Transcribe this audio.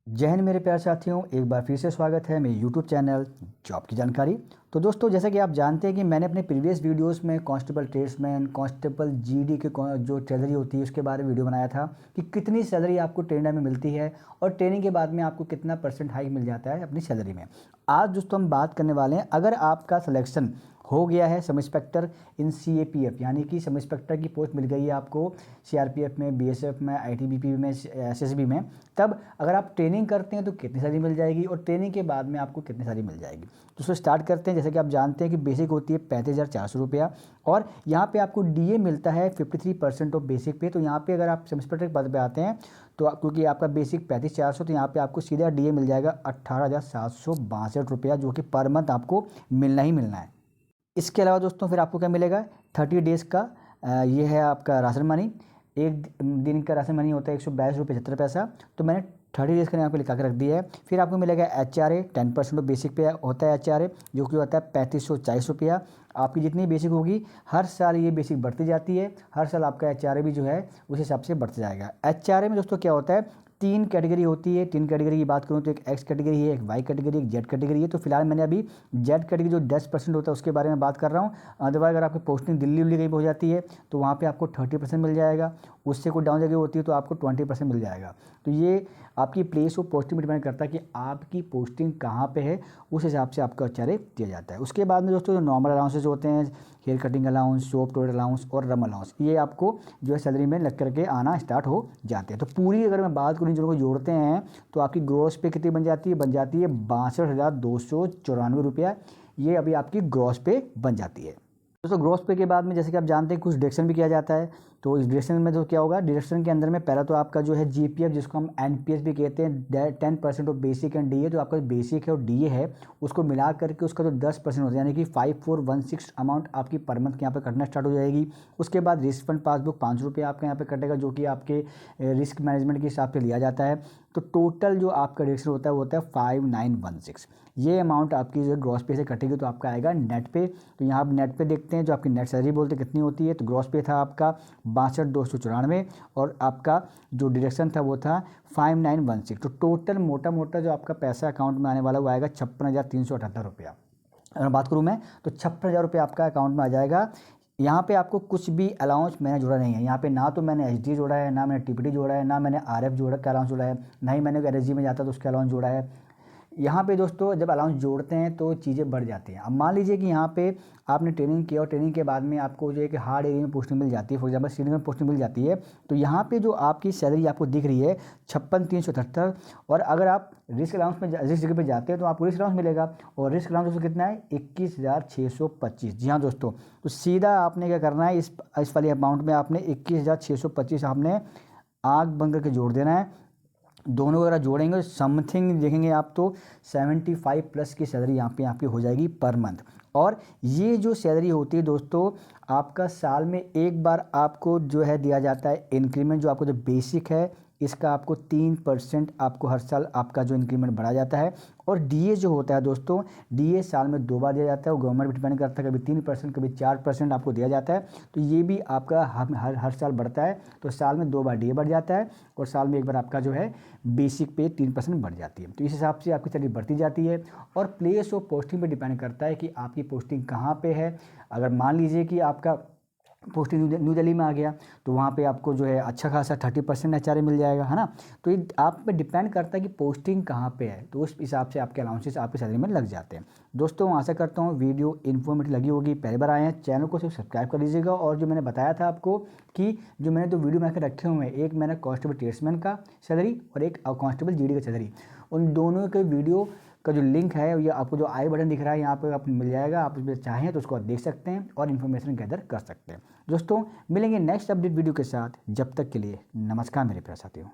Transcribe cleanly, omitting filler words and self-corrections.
जय हिंद मेरे प्यारे साथियों, एक बार फिर से स्वागत है मेरे यूट्यूब चैनल जॉब की जानकारी। तो दोस्तों, जैसा कि आप जानते हैं कि मैंने अपने प्रीवियस वीडियोस में कांस्टेबल ट्रेड्समैन, कांस्टेबल जीडी के जो सैलरी होती है उसके बारे में वीडियो बनाया था कि कितनी सैलरी आपको ट्रेनिंग में मिलती है और ट्रेनिंग के बाद में आपको कितना % हाइक मिल जाता है अपनी सैलरी में। आज दोस्तों हम बात करने वाले हैं, अगर आपका सिलेक्शन हो गया है सब इंस्पेक्टर इन CAPF यानी कि सब इंस्पेक्टर की पोस्ट मिल गई है आपको CRPF में, BSF में, ITBP में, SSB में, तब अगर आप ट्रेनिंग करते हैं तो कितनी सारी मिल जाएगी और ट्रेनिंग के बाद में आपको कितनी सारी मिल जाएगी। तो उसको स्टार्ट करते हैं। जैसे कि आप जानते हैं कि बेसिक होती है 35,400 रुपया और यहाँ पे आपको DA मिलता है 53% ऑफ बेसिक पे। तो यहाँ पे अगर आप सब इंस्पेक्टर के पद पे आते हैं तो क्योंकि आपका बेसिक 35,400, तो यहाँ पे आपको सीधा DA मिल जाएगा 18,762 रुपया, जो कि पर मंथ आपको मिलना ही मिलना है। इसके अलावा दोस्तों फिर आपको क्या मिलेगा, 30 डेज़ का ये है आपका राशन मनी। एक दिन का राशन मनी होता है 122 रुपये 75 पैसा। तो मैंने 30 डेज़ का यहाँ पे लिखा के रख दिया है। फिर आपको मिलेगा HRA 10% बेसिक पे होता है HRA, जो कि होता है 3540 रुपया। आपकी जितनी बेसिक होगी हर साल ये बेसिक बढ़ती जाती है, हर साल आपका HRA भी जो है उस हिसाब से बढ़ता जाएगा। HRA में दोस्तों क्या होता है, 3 कैटेगरी होती है। 3 कैटेगरी की बात करूँ तो एक X कैटेगरी है, एक Y कैटेगरी, एक Z कैटेगरी है। तो फिलहाल मैंने अभी Z कैटेगरी जो 10% होता है उसके बारे में बात कर रहा हूँ। अदरवाइज अगर आपकी पोस्टिंग दिल्ली उल्ली कहीं हो जाती है तो वहाँ पे आपको 30% मिल जाएगा। उससे कोई डाउन जगह होती है तो आपको 20% मिल जाएगा। तो ये आपकी प्लेस ऑफ पोस्टिंग पर डिपेंड करता है कि आपकी पोस्टिंग कहाँ पे है, उस हिसाब से आपका HRA दिया जाता है। उसके बाद में दोस्तों जो नॉर्मल अलाउंसेज होते हैं, hair cutting allowance, soap toilet allowance और रम अलाउंस, ये आपको जो है सैलरी में लग करके आना स्टार्ट हो जाते हैं। तो पूरी अगर मैं बात करूँ इन दोनों को जोड़ते हैं तो आपकी ग्रॉस पे कितनी बन जाती है 62,294 रुपया। ये अभी आपकी ग्रॉस पे बन जाती है। दोस्तों ग्रॉस पे के बाद में जैसे कि आप जानते हैं कुछ डिडक्शन भी किया जाता है। तो इस डिडक्शन में तो क्या होगा, डिडक्शन के अंदर में पहला तो आपका जो है GPF, जिसको हम NPS भी कहते हैं, 10% ऑफ बेसिक एंड DA। तो आपका बेसिक है और DA है उसको मिला करके उसका जो 10% होता है यानी कि 5416 अमाउंट आपकी पर मंथ के यहाँ पे कटना स्टार्ट हो जाएगी। उसके बाद रिस्क फंड पासबुक 5 रुपये आपका यहाँ पे कटेगा, जो कि आपके रिस्क मैनेजमेंट के हिसाब से लिया जाता है। तो टोटल जो आपका डिडक्शन होता है वो होता है 5916। ये अमाउंट आपकी जो ग्रॉस पे से कटेगी तो आपका आएगा नेट पे। तो यहाँ आप नेट पे देखते हैं, जो आपकी नेट सैलरी बोलते हैं कितनी होती है, तो ग्रॉस पे था आपका 62,294 और आपका जो डिडक्शन था वो था 5916। तो टोटल मोटा मोटा जो आपका पैसा अकाउंट में आने वाला वो आएगा 56,378 रुपया। अगर बात करूँ मैं तो 56,000 रुपये आपका अकाउंट में आ जाएगा। यहाँ पे आपको कुछ भी अलाउंस मैंने जोड़ा नहीं है। यहाँ पे ना तो मैंने HD जोड़ा है, ना मैंने TPT जोड़ा है, ना मैंने RF जोड़ा का अलाउंस जोड़ा है, ना ही मैंने LSG में जाता तो उसका अलाउंस जोड़ा है। यहाँ पे दोस्तों जब अलाउंस जोड़ते हैं तो चीज़ें बढ़ जाती हैं। अब मान लीजिए कि यहाँ पे आपने ट्रेनिंग किया और ट्रेनिंग के बाद में आपको जो है कि हार्ड एरिया में पोस्टिंग मिल जाती है, फॉर एग्जाम्पल सीनियर में पोस्टिंग मिल जाती है, तो यहाँ पे जो आपकी सैलरी आपको दिख रही है 56,378। और अगर आप रिस्क अलाउंस में रिस्क जगह पे जाते हैं तो आपको रिस्क अलाउंस मिलेगा, और रिस्क अलाउंस दोस्तों कितना है 21,625। जी हाँ दोस्तों, तो सीधा आपने क्या करना है, इस वाली अमाउंट में आपने 21,625 आपने आग बंद करके जोड़ देना है। दोनों अगर जोड़ेंगे समथिंग देखेंगे आप तो 75 प्लस की सैलरी यहाँ पे आपकी हो जाएगी पर मंथ। और ये जो सैलरी होती है दोस्तों, आपका साल में एक बार आपको जो है दिया जाता है इंक्रीमेंट। जो आपको जो बेसिक है इसका आपको 3% आपको हर साल आपका जो इंक्रीमेंट बढ़ा जाता है। और DA जो होता है दोस्तों, DA साल में 2 बार दिया जाता है, वो गवर्नमेंट पे डिपेंड करता है, कभी 3% कभी 4% आपको दिया जाता है। तो ये भी आपका हर साल बढ़ता है। तो साल में 2 बार DA बढ़ जाता है और साल में एक बार आपका जो है बेसिक पे 3% बढ़ जाती है। तो इस हिसाब से आपकी सैलरी बढ़ती जाती है। और प्लेस ऑफ पोस्टिंग पे डिपेंड करता है कि आपकी पोस्टिंग कहाँ पे है। अगर मान लीजिए कि आपका पोस्टिंग न्यू दिल्ली में आ गया तो वहाँ पे आपको जो है अच्छा खासा 30% HRA मिल जाएगा, है ना। तो ये आप पे डिपेंड करता है कि पोस्टिंग कहाँ पे है, तो उस हिसाब से आपके अलाउंसेस आपकी सैलरी में लग जाते हैं। दोस्तों आशा करता हूँ वीडियो इन्फॉर्मेटिव लगी होगी। पहली बार आए हैं चैनल को सिर्फ सब्सक्राइब कर लीजिएगा। और जो मैंने बताया था आपको कि जो मैंने तो वीडियो बनाकर रखे हुए हैं, एक मैंने कांस्टेबल ट्रेड्समैन का सैलरी और एक कांस्टेबल GD का सैलरी, उन दोनों के वीडियो का जो लिंक है ये आपको जो आई बटन दिख रहा है यहाँ पर आपको मिल जाएगा। आप उसमें चाहें तो उसको आप देख सकते हैं और इन्फॉर्मेशन गैदर कर सकते हैं। दोस्तों मिलेंगे नेक्स्ट अपडेट वीडियो के साथ, जब तक के लिए नमस्कार मेरे प्यारे साथियों।